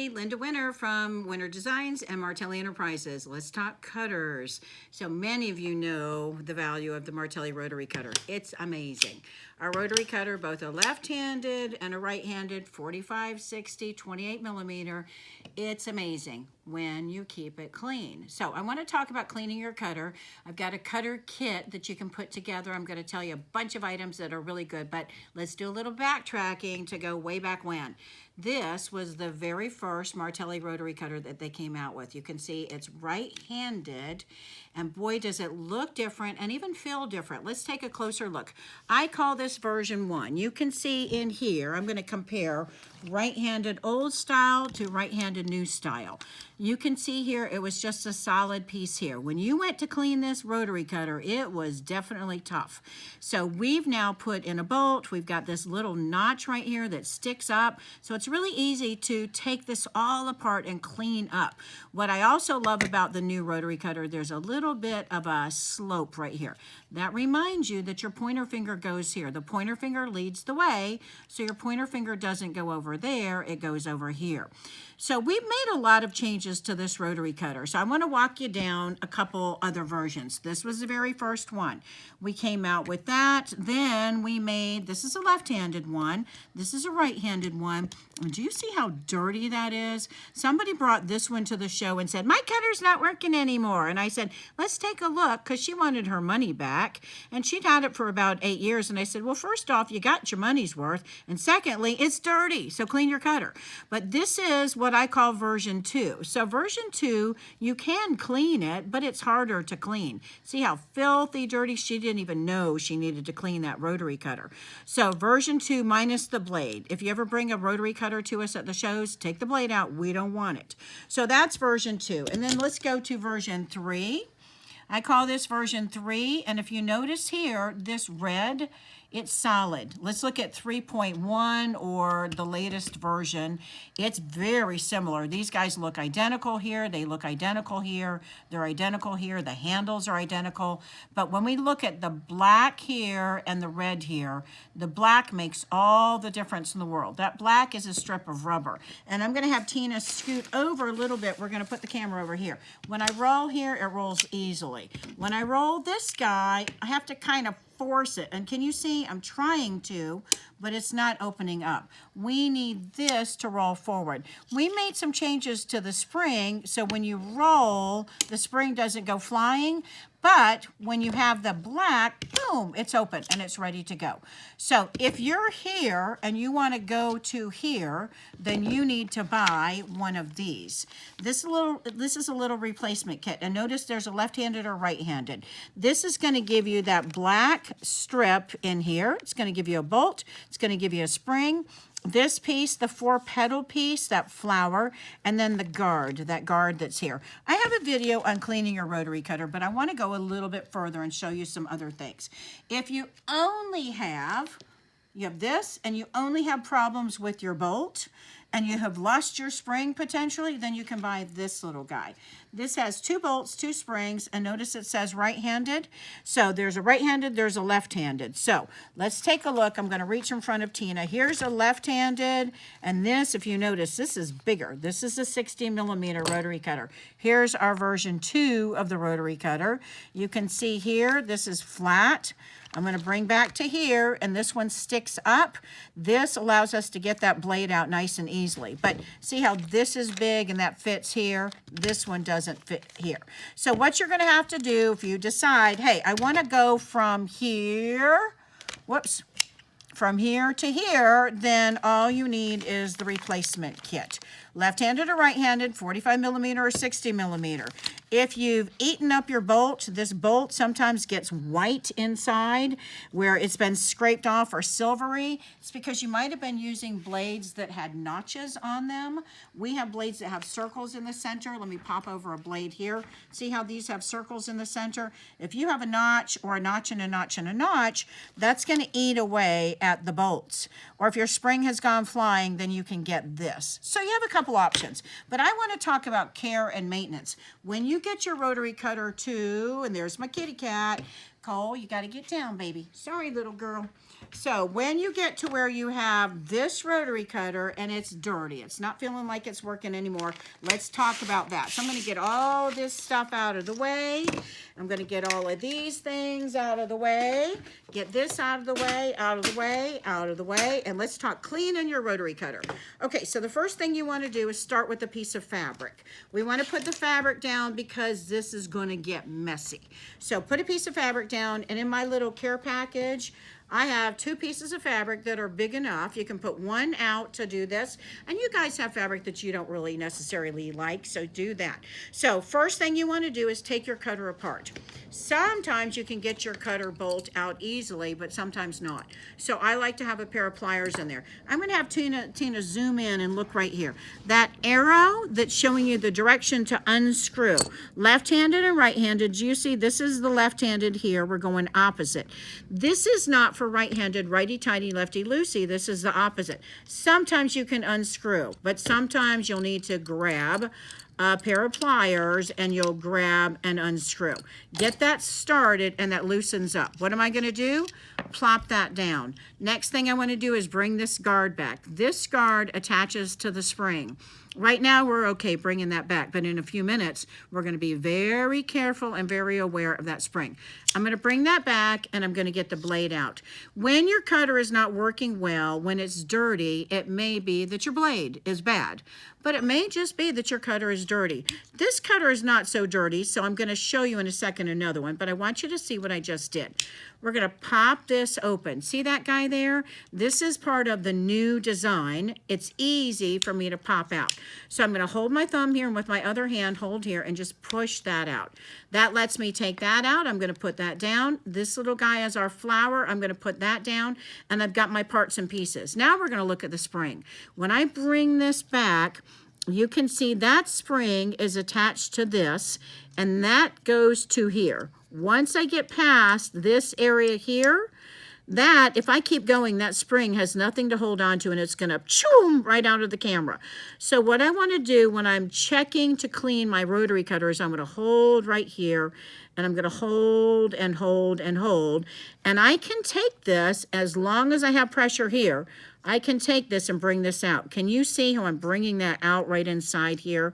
Hey, Linda Winter from Winter Designs and Martelli Enterprises. Let's talk cutters. So many of you know the value of the Martelli rotary cutter. It's amazing. Our rotary cutter, both a left-handed and a right-handed, 45, 60, 28 millimeter. It's amazing when you keep it clean. So I want to talk about cleaning your cutter. I've got a cutter kit that you can put together. I'm going to tell you a bunch of items that are really good, but let's do a little backtracking to go way back when. This was the very first Martelli rotary cutter that they came out with. You can see it's right-handed, and boy, does it look different and even feel different. Let's take a closer look. I call this version 1. You can see in here, I'm going to compare right-handed old style to right-handed new style. You can see here it was just a solid piece here. When you went to clean this rotary cutter, it was definitely tough. So we've now put in a bolt. We've got this little notch right here that sticks up. So it's really easy to take this all apart and clean up. What I also love about the new rotary cutter, there's a little bit of a slope right here. That reminds you that your pointer finger goes here. The pointer finger leads the way, so your pointer finger doesn't go over there, it goes over here. So we've made a lot of changes to this rotary cutter. So I want to walk you down a couple other versions. This was the very first one. We came out with that. Then we made, this is a left-handed one. This is a right-handed one. And do you see how dirty that is? Somebody brought this one to the show and said, my cutter's not working anymore. And I said, let's take a look, because she wanted her money back. And she'd had it for about 8 years. And I said, well, first off, you got your money's worth. And secondly, it's dirty, so clean your cutter. But this is what I call version 2. So version 2, you can clean it, but it's harder to clean. See how filthy dirty? She didn't even know she needed to clean that rotary cutter. So version 2 minus the blade. If you ever bring a rotary cutter to us at the shows, take the blade out. We don't want it. So that's version 2. And then let's go to version 3. I call this version 3. And if you notice here, this red, it's solid. Let's look at 3.1 or the latest version. It's very similar. These guys look identical here. They look identical here. They're identical here. The handles are identical. But when we look at the black here and the red here, the black makes all the difference in the world. That black is a strip of rubber. And I'm going to have Tina scoot over a little bit. We're going to put the camera over here. When I roll here, it rolls easily. When I roll this guy, I have to kind of force it. And can you see? I'm trying to, but it's not opening up. We need this to roll forward. We made some changes to the spring, so when you roll, the spring doesn't go flying. But when you have the black, boom, it's open and it's ready to go. So if you're here and you want to go to here, then you need to buy one of these. This is a little replacement kit. And notice there's a left-handed or right-handed. This is going to give you that black strip in here. It's going to give you a bolt. It's going to give you a spring. This piece, the 4-petal piece, that flower, and then the guard, that guard that's here. I have a video on cleaning your rotary cutter, but I want to go a little bit further and show you some other things. If you only have, you have this, and you only have problems with your bolt, and you have lost your spring potentially, then you can buy this little guy. This has 2 bolts, 2 springs, and notice it says right-handed. So there's a right-handed, there's a left-handed. So let's take a look. I'm going to reach in front of Tina. Here's a left-handed, and this, if you notice, this is bigger. This is a 60 millimeter rotary cutter. Here's our version 2 of the rotary cutter. You can see here, this is flat. I'm going to bring back to here, and this one sticks up. This allows us to get that blade out nice and easily. But see how this is big and that fits here? This one doesn't fit here. So what you're going to have to do if you decide, hey, I want to go from here, from here to here, then all you need is the replacement kit. Left-handed or right-handed, 45 millimeter or 60 millimeter. If you've eaten up your bolt, this bolt sometimes gets white inside where it's been scraped off or silvery. It's because you might have been using blades that had notches on them. We have blades that have circles in the center. Let me pop over a blade here. See how these have circles in the center? If you have a notch or a notch and a notch and a notch, that's going to eat away at the bolts. Or if your spring has gone flying, then you can get this. So you have a couple options. But I want to talk about care and maintenance. When you get your rotary cutter too, and there's my kitty cat, Cole, you got to get down, baby. Sorry, little girl. So when you get to where you have this rotary cutter and it's dirty, it's not feeling like it's working anymore, let's talk about that. So I'm going to get all this stuff out of the way. I'm going to get all of these things out of the way. Get this out of the way, out of the way, out of the way. And let's talk cleaning your rotary cutter. Okay, so the first thing you want to do is start with a piece of fabric. We want to put the fabric down because this is going to get messy. So put a piece of fabric down, and in my little care package, I have 2 pieces of fabric that are big enough. You can put one out to do this. And you guys have fabric that you don't really necessarily like, so do that. So first thing you want to do is take your cutter apart. Sometimes you can get your cutter bolt out easily, but sometimes not. So I like to have a pair of pliers in there. I'm going to have Tina zoom in and look right here. That arrow that's showing you the direction to unscrew. Left-handed and right-handed. You see, this is the left-handed here. We're going opposite. This is not for right-handed, righty-tighty, lefty-loosey. This is the opposite. Sometimes you can unscrew, but sometimes you'll need to grab a pair of pliers and you'll grab and unscrew. Get that started and that loosens up. What am I going to do? Plop that down. Next thing I want to do is bring this guard back. This guard attaches to the spring. Right now we're okay bringing that back, but in a few minutes we're going to be very careful and very aware of that spring. I'm going to bring that back and I'm going to get the blade out. When your cutter is not working well, when it's dirty, it may be that your blade is bad, but it may just be that your cutter is dirty. This cutter is not so dirty, so I'm going to show you in a second another one, but I want you to see what I just did. We're going to pop this open. See that guy there? This is part of the new design. It's easy for me to pop out. So I'm going to hold my thumb here and with my other hand hold here and just push that out. That lets me take that out. I'm going to put that down. This little guy is our flower. I'm going to put that down, and I've got my parts and pieces. Now we're going to look at the spring. When I bring this back, you can see that spring is attached to this, and that goes to here. Once I get past this area here, that, if I keep going, that spring has nothing to hold on to, and it's going to choom right out of the camera. So what I want to do when I'm checking to clean my rotary cutter is I'm going to hold right here, and I'm going to hold and hold and hold. And I can take this, as long as I have pressure here, I can take this and bring this out. Can you see how I'm bringing that out right inside here?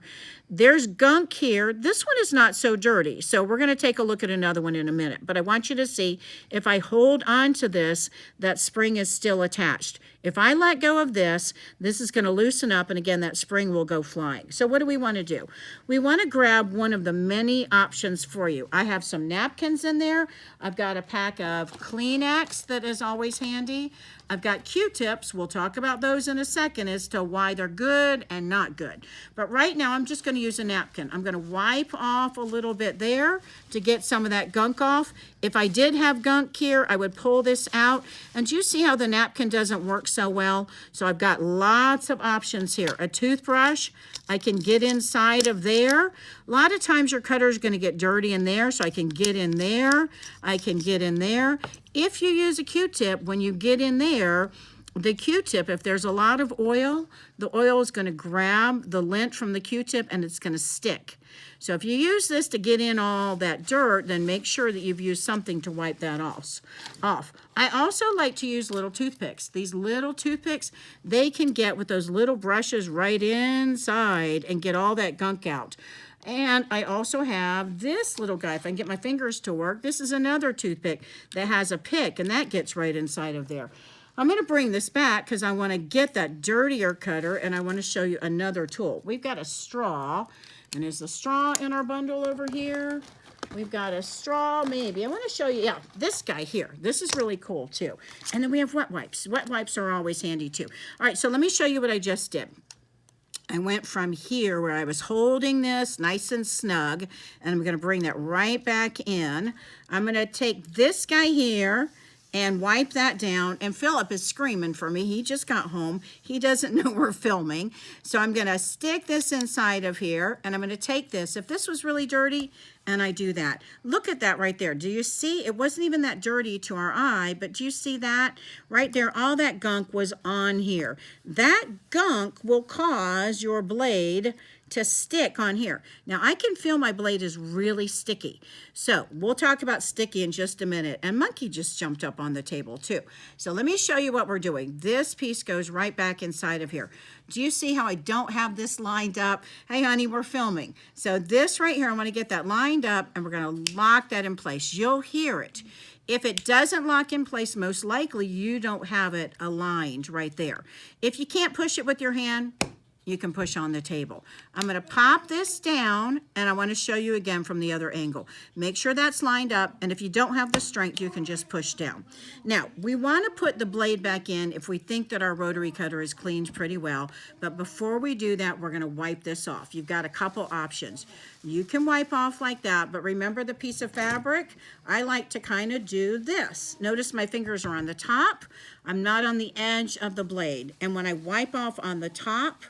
There's gunk here. This one is not so dirty, so we're going to take a look at another one in a minute. But I want you to see, if I hold on to this, that spring is still attached. If I let go of this, this is going to loosen up, and again, that spring will go flying. So what do we want to do? We want to grab one of the many options for you. I have some napkins in there. I've got a pack of Kleenex that is always handy. I've got Q-tips. We'll talk about those in a second as to why they're good and not good. But right now, I'm just going to use a napkin. I'm going to wipe off a little bit there to get some of that gunk off. If I did have gunk here, I would pull this out. And do you see how the napkin doesn't work so well? So I've got lots of options here. A toothbrush, I can get inside of there. A lot of times your cutter is going to get dirty in there, so I can get in there. I can get in there. If you use a Q-tip, when you get in there, the Q-tip, if there's a lot of oil, the oil is going to grab the lint from the Q-tip and it's going to stick. So if you use this to get in all that dirt, then make sure that you've used something to wipe that off. I also like to use little toothpicks. These little toothpicks, they can get with those little brushes right inside and get all that gunk out. And I also have this little guy. If I can get my fingers to work, this is another toothpick that has a pick, and that gets right inside of there. I'm going to bring this back because I want to get that dirtier cutter, and I want to show you another tool. We've got a straw, and is the straw in our bundle over here? We've got a straw, maybe. I want to show you, yeah, this guy here. This is really cool, too. And then we have wet wipes. Wet wipes are always handy, too. All right, so let me show you what I just did. I went from here where I was holding this nice and snug, and I'm going to bring that right back in. I'm going to take this guy here and wipe that down. And Philip is screaming for me. He just got home. He doesn't know we're filming. So I'm going to stick this inside of here, and I'm going to take this. If this was really dirty, and I do that. Look at that right there. Do you see? It wasn't even that dirty to our eye, but do you see that right there? All that gunk was on here. That gunk will cause your blade to stick on here. Now I can feel my blade is really sticky. So we'll talk about sticky in just a minute. And Monkey just jumped up on the table too. So let me show you what we're doing. This piece goes right back inside of here. Do you see how I don't have this lined up? Hey honey, we're filming. So this right here, I want to get that lined up and we're going to lock that in place. You'll hear it. If it doesn't lock in place, most likely you don't have it aligned right there. If you can't push it with your hand, you can push on the table. I'm going to pop this down and I want to show you again from the other angle. Make sure that's lined up, and if you don't have the strength, you can just push down. Now, we want to put the blade back in if we think that our rotary cutter is cleaned pretty well, but before we do that, we're going to wipe this off. You've got a couple options. You can wipe off like that, but remember the piece of fabric? I like to kind of do this. Notice my fingers are on the top. I'm not on the edge of the blade, and when I wipe off on the top,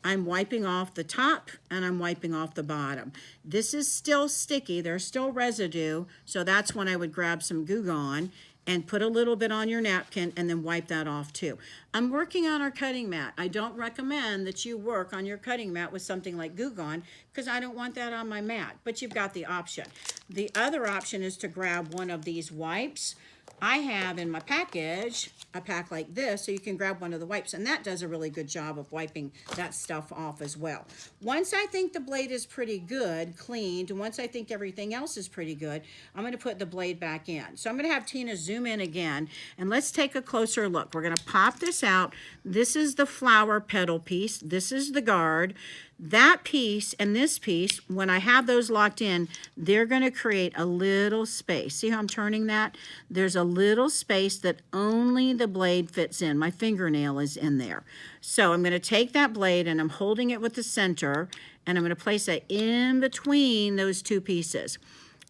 I'm wiping off the top and I'm wiping off the bottom. This is still sticky. There's still residue. So that's when I would grab some Goo Gone and put a little bit on your napkin and then wipe that off too. I'm working on our cutting mat. I don't recommend that you work on your cutting mat with something like Goo Gone because I don't want that on my mat, but you've got the option. The other option is to grab one of these wipes. I have in my package a pack like this, so you can grab one of the wipes, and that does a really good job of wiping that stuff off as well. Once I think the blade is pretty good, cleaned, and once I think everything else is pretty good, I'm going to put the blade back in. So I'm going to have Tina zoom in again, and let's take a closer look. We're going to pop this out. This is the flower petal piece. This is the guard. That piece and this piece, when I have those locked in, they're going to create a little space. See how I'm turning that? There's a little space that only the blade fits in. My fingernail is in there. So I'm going to take that blade and I'm holding it with the center, and I'm going to place it in between those two pieces.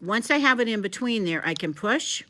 Once I have it in between there, I can push,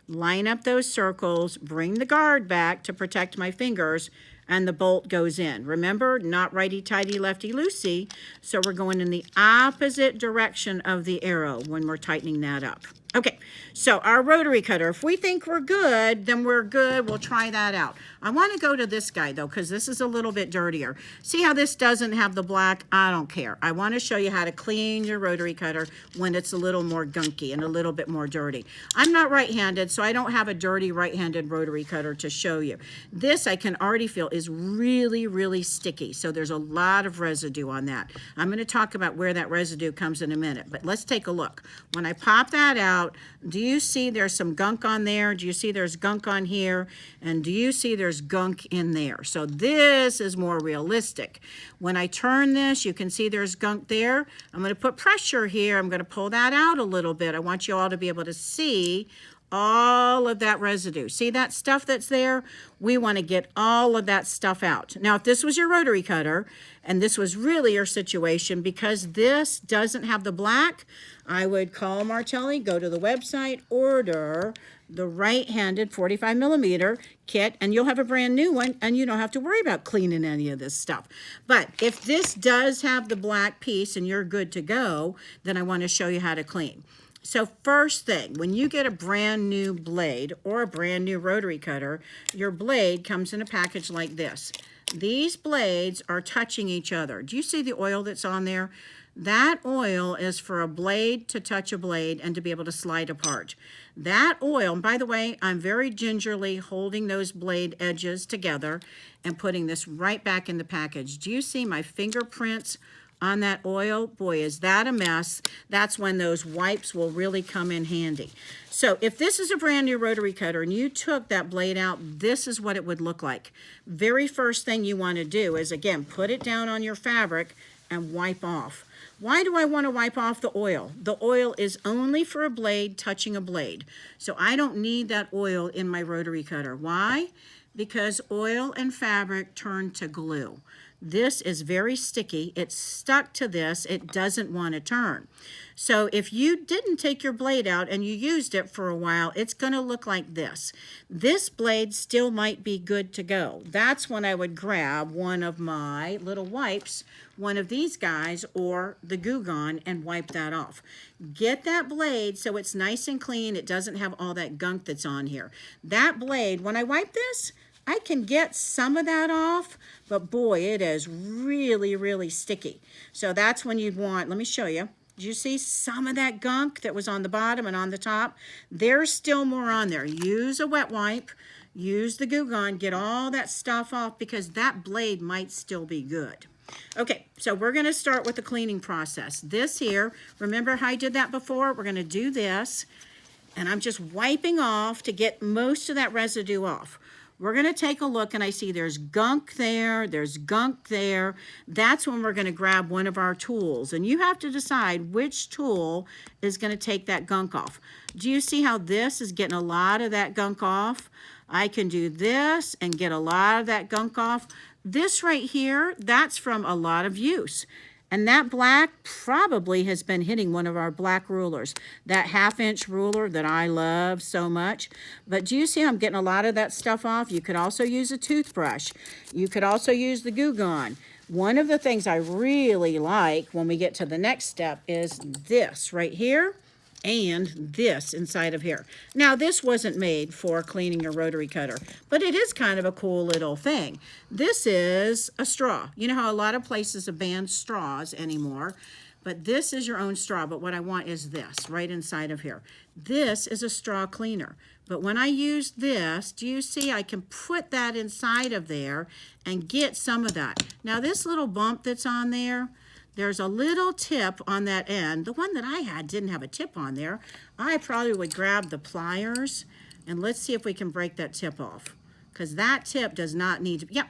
line up those circles, bring the guard back to protect my fingers, and the bolt goes in. Remember, not righty-tighty, lefty-loosey, so we're going in the opposite direction of the arrow when we're tightening that up. Okay, so our rotary cutter, if we think we're good, then we're good. We'll try that out. I want to go to this guy, though, because this is a little bit dirtier. See how this doesn't have the black? I don't care. I want to show you how to clean your rotary cutter when it's a little more gunky and a little bit more dirty. I'm not right-handed, so I don't have a dirty right-handed rotary cutter to show you. This, I can already feel, is really, really sticky, so there's a lot of residue on that. I'm going to talk about where that residue comes in a minute, but let's take a look. When I pop that out, do you see there's some gunk on there? Do you see there's gunk on here? And do you see there's gunk in there? So this is more realistic. When I turn this, you can see there's gunk there. I'm going to put pressure here. I'm going to pull that out a little bit. I want you all to be able to see all of that residue. See that stuff that's there? We want to get all of that stuff out. Now, if this was your rotary cutter, and this was really your situation, because this doesn't have the black, I would call Martelli, go to the website, order the right-handed 45 millimeter kit, and you'll have a brand new one, and you don't have to worry about cleaning any of this stuff. But if this does have the black piece and you're good to go, then I want to show you how to clean. So first thing, when you get a brand new blade or a brand new rotary cutter, your blade comes in a package like this. These blades are touching each other. Do you see the oil that's on there? That oil is for a blade to touch a blade and to be able to slide apart. That oil, and by the way, I'm very gingerly holding those blade edges together and putting this right back in the package. Do you see my fingerprints on that oil? Boy, is that a mess. That's when those wipes will really come in handy. So if this is a brand new rotary cutter and you took that blade out, this is what it would look like. Very first thing you want to do is, again, put it down on your fabric and wipe off. Why do I want to wipe off the oil? The oil is only for a blade touching a blade. So I don't need that oil in my rotary cutter. Why? Because oil and fabric turn to glue. This is very sticky. It's stuck to this. It doesn't want to turn. So if you didn't take your blade out and you used it for a while, it's going to look like this. This blade still might be good to go. That's when I would grab one of my little wipes, one of these guys, or the Goo Gone, and wipe that off. Get that blade so it's nice and clean. It doesn't have all that gunk that's on here. That blade, when I wipe this, I can get some of that off, but boy, it is really, really sticky. So that's when you'd want, let me show you. Do you see some of that gunk that was on the bottom and on the top? There's still more on there. Use a wet wipe, use the Goo Gone, get all that stuff off because that blade might still be good. Okay, so we're gonna start with the cleaning process. This here, remember how I did that before? We're gonna do this, and I'm just wiping off to get most of that residue off. We're going to take a look and I see there's gunk there, there's gunk there. That's when we're going to grab one of our tools. And you have to decide which tool is going to take that gunk off. Do you see how this is getting a lot of that gunk off? I can do this and get a lot of that gunk off. This right here, that's from a lot of use. And that black probably has been hitting one of our black rulers, that 1/2-inch ruler that I love so much. But do you see I'm getting a lot of that stuff off? You could also use a toothbrush. You could also use the Goo Gone. One of the things I really like when we get to the next step is this right here and this inside of here. Now, this wasn't made for cleaning your rotary cutter, but it is kind of a cool little thing. This is a straw. You know how a lot of places have banned straws anymore, but this is your own straw. But what I want is this right inside of here. This is a straw cleaner. But when I use this, do you see I can put that inside of there and get some of that. Now, this little bump that's on there, there's a little tip on that end. The one that I had didn't have a tip on there. I probably would grab the pliers and let's see if we can break that tip off. Because that tip does not need to, yep.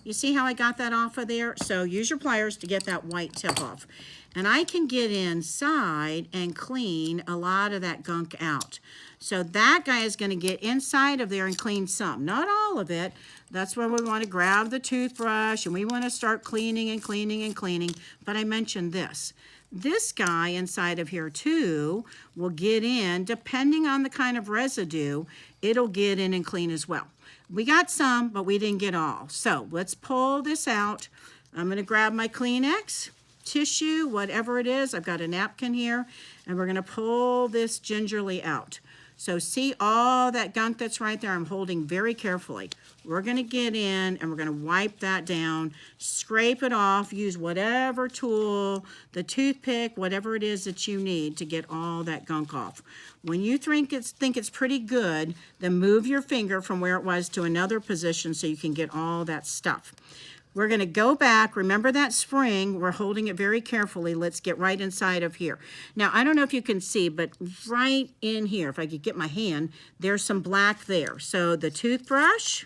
You see how I got that off of there? So use your pliers to get that white tip off. And I can get inside and clean a lot of that gunk out. So that guy is going to get inside of there and clean some, not all of it. That's where we want to grab the toothbrush and we want to start cleaning and cleaning and cleaning. But I mentioned this. This guy inside of here too will get in, depending on the kind of residue, it'll get in and clean as well. We got some, but we didn't get all. So let's pull this out. I'm going to grab my Kleenex, tissue, whatever it is. I've got a napkin here, and we're going to pull this gingerly out. So see all that gunk that's right there? I'm holding very carefully. We're going to get in and we're going to wipe that down, scrape it off, use whatever tool, the toothpick, whatever it is that you need to get all that gunk off. When you think it's pretty good, then move your finger from where it was to another position so you can get all that stuff. We're going to go back. Remember that spring. We're holding it very carefully. Let's get right inside of here. Now, I don't know if you can see, but right in here, if I could get my hand, there's some black there. So the toothbrush,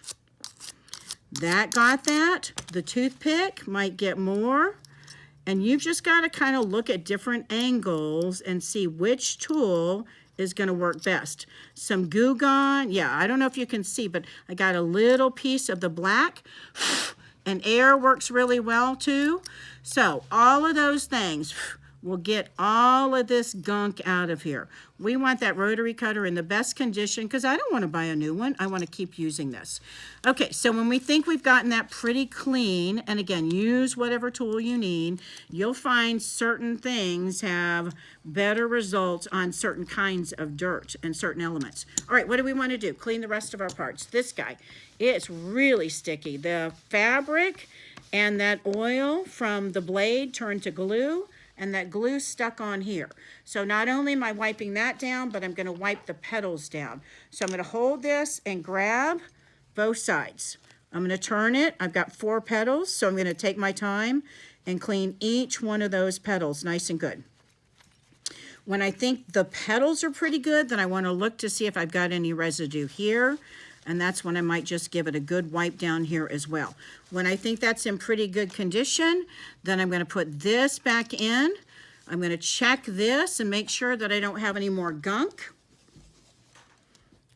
that got that. The toothpick might get more. And you've just got to kind of look at different angles and see which tool is going to work best. Some Goo Gone. Yeah, I don't know if you can see, but I got a little piece of the black. And air works really well too. So all of those things will get all of this gunk out of here. We want that rotary cutter in the best condition because I don't want to buy a new one. I want to keep using this. Okay, so when we think we've gotten that pretty clean, and again, use whatever tool you need, you'll find certain things have better results on certain kinds of dirt and certain elements. All right, what do we want to do? Clean the rest of our parts. This guy, it's really sticky. The fabric and that oil from the blade turned to glue, and that glue stuck on here. So not only am I wiping that down, but I'm going to wipe the petals down. So I'm going to hold this and grab both sides. I'm going to turn it. I've got 4 petals, so I'm going to take my time and clean each one of those petals nice and good. When I think the petals are pretty good, then I want to look to see if I've got any residue here. And that's when I might just give it a good wipe down here as well. When I think that's in pretty good condition, then I'm going to put this back in. I'm going to check this and make sure that I don't have any more gunk.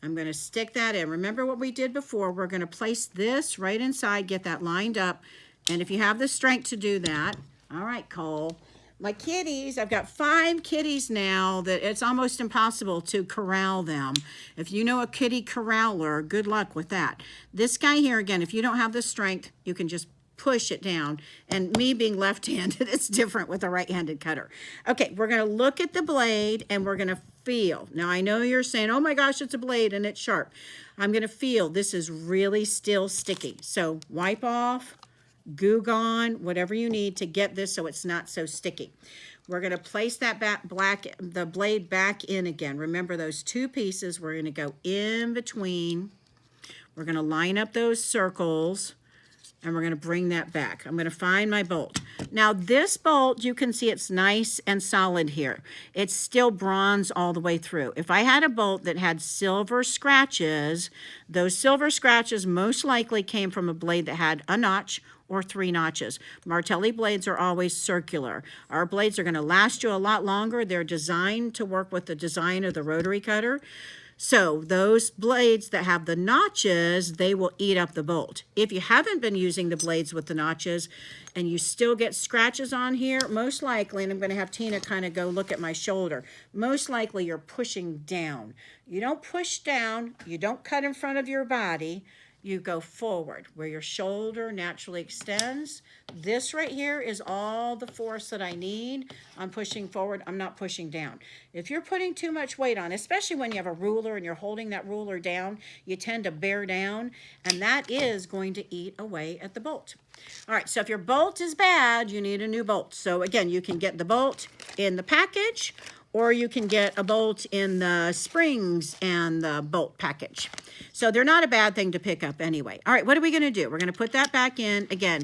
I'm going to stick that in. Remember what we did before. We're going to place this right inside, get that lined up, And if you have the strength to do that, all right, Cole. My kitties, I've got 5 kitties now that it's almost impossible to corral them. If you know a kitty corraler, good luck with that. This guy here, again, if you don't have the strength, you can just push it down. And me being left-handed, it's different with a right-handed cutter. Okay, we're going to look at the blade and we're going to feel. Now, I know you're saying, oh my gosh, it's a blade and it's sharp. I'm going to feel this is really still sticky. So wipe off, Goo Gone, whatever you need to get this so it's not so sticky. We're going to place that the blade back in again. Remember those 2 pieces. We're going to go in between. We're going to line up those circles, and we're going to bring that back. I'm going to find my bolt. Now this bolt, you can see it's nice and solid here. It's still bronze all the way through. If I had a bolt that had silver scratches, those silver scratches most likely came from a blade that had a notch or 3 notches. Martelli blades are always circular. Our blades are going to last you a lot longer. They're designed to work with the design of the rotary cutter. So those blades that have the notches, they will eat up the bolt. If you haven't been using the blades with the notches and you still get scratches on here, most likely, and I'm going to have Tina kind of go look at my shoulder, most likely you're pushing down. You don't push down, you don't cut in front of your body, you go forward where your shoulder naturally extends. This right here is all the force that I need. I'm pushing forward, I'm not pushing down. If you're putting too much weight on, especially when you have a ruler and you're holding that ruler down, you tend to bear down, and that is going to eat away at the bolt. All right, so if your bolt is bad, you need a new bolt. So again, you can get the bolt in the package, or you can get a bolt in the springs and the bolt package. So they're not a bad thing to pick up anyway. All right, what are we going to do? We're going to put that back in, again,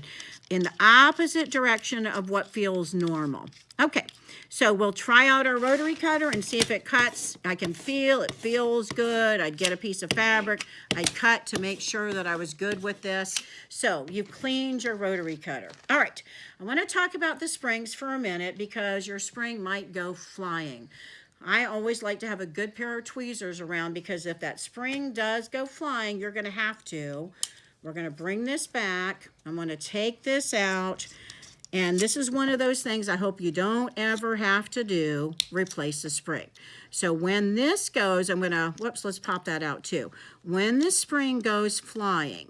in the opposite direction of what feels normal. Okay, so we'll try out our rotary cutter and see if it cuts. I can feel it feels good. I'd get a piece of fabric. I'd cut to make sure that I was good with this. So you've cleaned your rotary cutter. All right, I want to talk about the springs for a minute because your spring might go flying. I always like to have a good pair of tweezers around because if that spring does go flying, you're going to have to. We're going to bring this back. I'm going to take this out. And this is one of those things I hope you don't ever have to do, replace the spring. So when this goes, I'm going to, whoops, let's pop that out too. When the spring goes flying,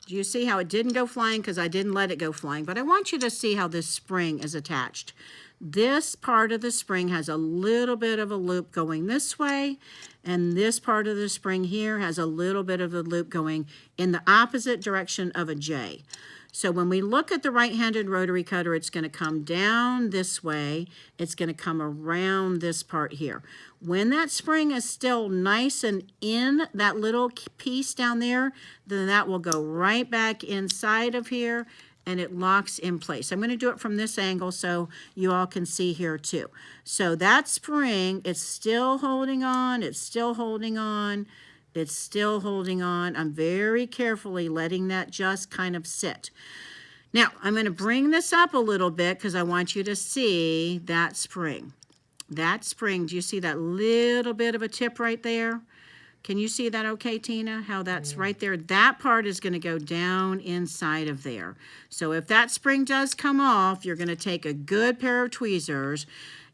do you see how it didn't go flying because I didn't let it go flying? But I want you to see how this spring is attached. This part of the spring has a little bit of a loop going this way, and this part of the spring here has a little bit of a loop going in the opposite direction of a J. So when we look at the right-handed rotary cutter, it's going to come down this way. It's going to come around this part here. When that spring is still nice and in that little piece down there, then that will go right back inside of here and it locks in place. I'm going to do it from this angle so you all can see here too. So that spring, it's still holding on, it's still holding on. It's still holding on. I'm very carefully letting that just kind of sit. Now, I'm going to bring this up a little bit because I want you to see that spring. That spring, do you see that little bit of a tip right there? Can you see that okay, Tina? How that's right there? That part is going to go down inside of there. So if that spring does come off, you're going to take a good pair of tweezers.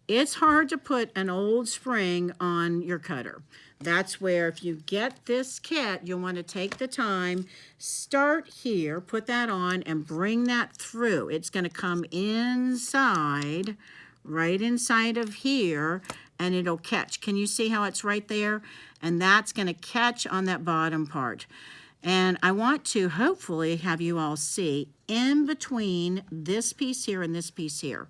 It's hard to put an old spring on your cutter. That's where if you get this kit, you'll want to take the time, start here, put that on, and bring that through. It's going to come inside, right inside of here, and it'll catch. Can you see how it's right there? And that's going to catch on that bottom part. And I want to hopefully have you all see in between this piece here and this piece here.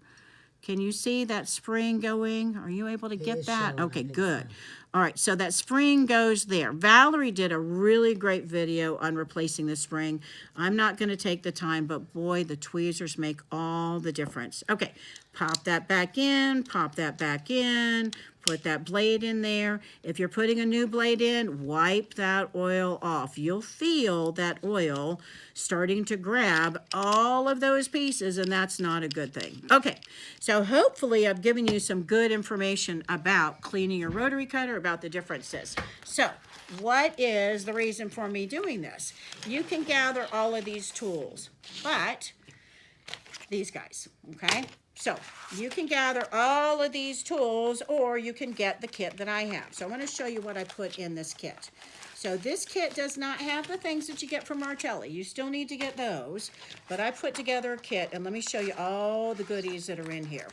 Can you see that spring going? Are you able to get that? Okay, good. All right, so that spring goes there. Valerie did a really great video on replacing the spring. I'm not going to take the time, but boy, the tweezers make all the difference. Okay, pop that back in, pop that back in, put that blade in there. If you're putting a new blade in, wipe that oil off. You'll feel that oil starting to grab all of those pieces, and that's not a good thing. Okay, so hopefully I've given you some good information about cleaning your rotary cutter, about the differences. So what is the reason for me doing this? You can gather all of these tools, but these guys, okay? So you can gather all of these tools, or you can get the kit that I have. So I want to show you what I put in this kit. So this kit does not have the things that you get from Martelli. You still need to get those, but I put together a kit, and let me show you all the goodies that are in here.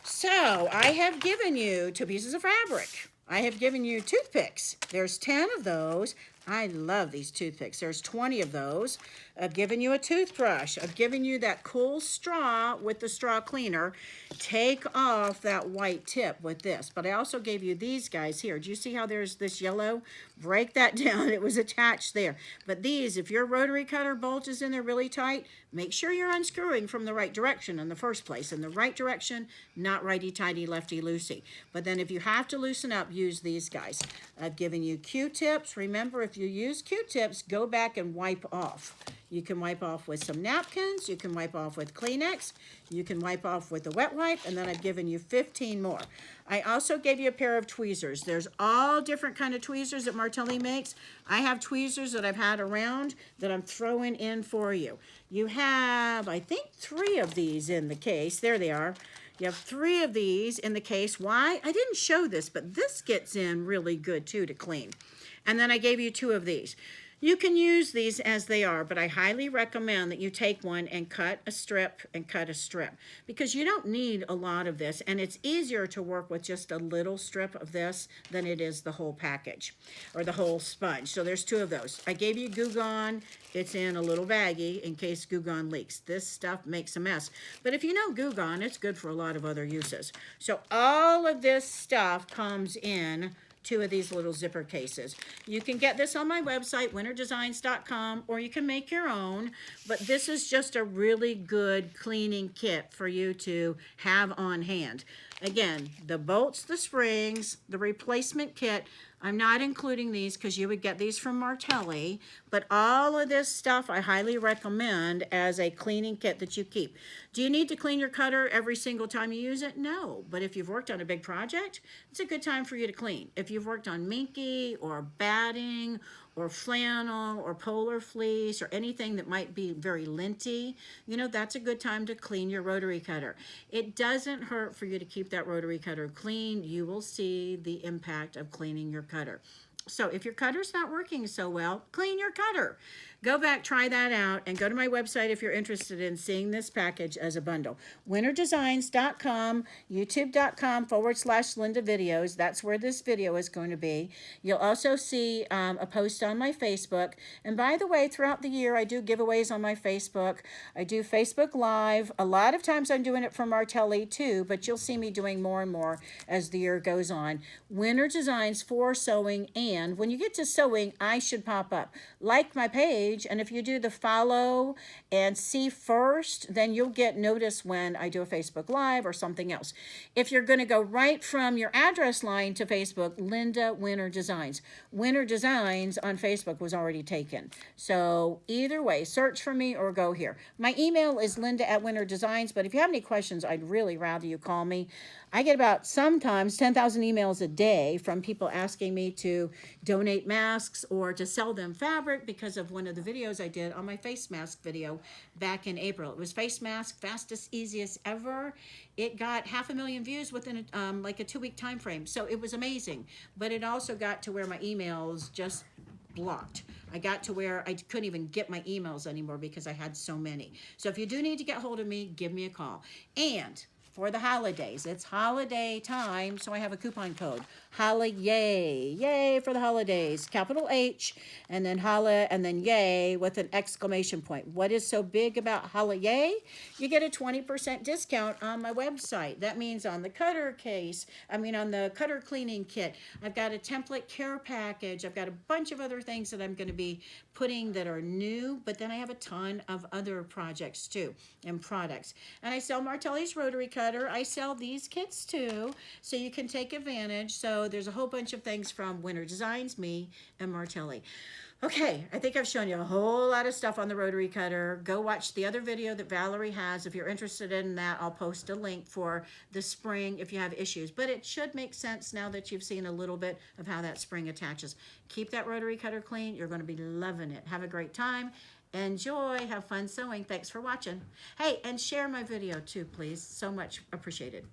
So I have given you 2 pieces of fabric. I have given you toothpicks. There's 10 of those. I love these toothpicks. There's 20 of those. I've given you a toothbrush. I've given you that cool straw with the straw cleaner. Take off that white tip with this. But I also gave you these guys here. Do you see how there's this yellow? Break that down. It was attached there. But these, if your rotary cutter bulges in there really tight, make sure you're unscrewing from the right direction in the first place. In the right direction, not righty-tighty, lefty-loosey. But then if you have to loosen up, use these guys. I've given you Q-tips. Remember, if you use Q-tips, go back and wipe off. You can wipe off with some napkins. You can wipe off with Kleenex. You can wipe off with a wet wipe. And then I've given you 15 more. I also gave you a pair of tweezers. There's all different kind of tweezers that Martelli makes. I have tweezers that I've had around that I'm throwing in for you. You have, I think, 3 of these in the case. There they are. You have 3 of these in the case. Why? I didn't show this, but this gets in really good too to clean. And then I gave you 2 of these. You can use these as they are, but I highly recommend that you take one and cut a strip and cut a strip, because you don't need a lot of this, and it's easier to work with just a little strip of this than it is the whole package or the whole sponge. So there's 2 of those. I gave you Goo Gone. It's in a little baggie in case Goo Gone leaks. This stuff makes a mess. But if you know Goo Gone, it's good for a lot of other uses. So all of this stuff comes in 2 of these little zipper cases. You can get this on my website, winterdesigns.com, or you can make your own, but this is just a really good cleaning kit for you to have on hand. Again, the bolts, the springs, the replacement kit. I'm not including these because you would get these from Martelli, but all of this stuff I highly recommend as a cleaning kit that you keep. Do you need to clean your cutter every single time you use it? No, but if you've worked on a big project, it's a good time for you to clean. If you've worked on minky or batting or flannel or polar fleece or anything that might be very linty, you know, that's a good time to clean your rotary cutter. It doesn't hurt for you to keep that rotary cutter clean. You will see the impact of cleaning your cutter. So if your cutter's not working so well, clean your cutter. Go back, try that out, and go to my website if you're interested in seeing this package as a bundle. winterdesigns.com, youtube.com/Linda Videos. That's where this video is going to be. You'll also see a post on my Facebook. And by the way, throughout the year, I do giveaways on my Facebook. I do Facebook Live. A lot of times I'm doing it for Martelli too, but you'll see me doing more and more as the year goes on. Winter Designs for sewing, and when you get to sewing, I should pop up. Like my page, and if you do the follow and see first, then you'll get notice when I do a Facebook Live or something else. If you're going to go right from your address line to Facebook, Linda Winter Designs. Winter Designs on Facebook was already taken. So either way, search for me or go here. My email is linda@winterdesigns, but if you have any questions, I'd really rather you call me. I get about sometimes 10,000 emails a day from people asking me to donate masks or to sell them fabric because of one of the videos I did on my face mask video back in April. It was face mask, fastest, easiest ever. It got 500,000 views within like a 2-week time frame. So it was amazing. But it also got to where my emails just blocked. I got to where I couldn't even get my emails anymore because I had so many. So if you do need to get hold of me, give me a call. And for the holidays, it's holiday time, so I have a coupon code. Yay, yay for the holidays. Capital H, and then holla, and then yay with an exclamation point. What is so big about yay? You get a 20% discount on my website. That means on the cutter case, on the cutter cleaning kit. I've got a template care package. I've got a bunch of other things that I'm going to be putting that are new, but then I have a ton of other projects too and products. And I sell Martelli's rotary cutter. I sell these kits too, so you can take advantage. So there's a whole bunch of things from Winter Designs, me, and Martelli. Okay, I think I've shown you a whole lot of stuff on the rotary cutter. Go watch the other video that Valerie has. If you're interested in that, I'll post a link for the spring if you have issues. But it should make sense now that you've seen a little bit of how that spring attaches. Keep that rotary cutter clean. You're going to be loving it. Have a great time. Enjoy, have fun sewing. Thanks for watching. Hey, and share my video too, please. So much appreciated.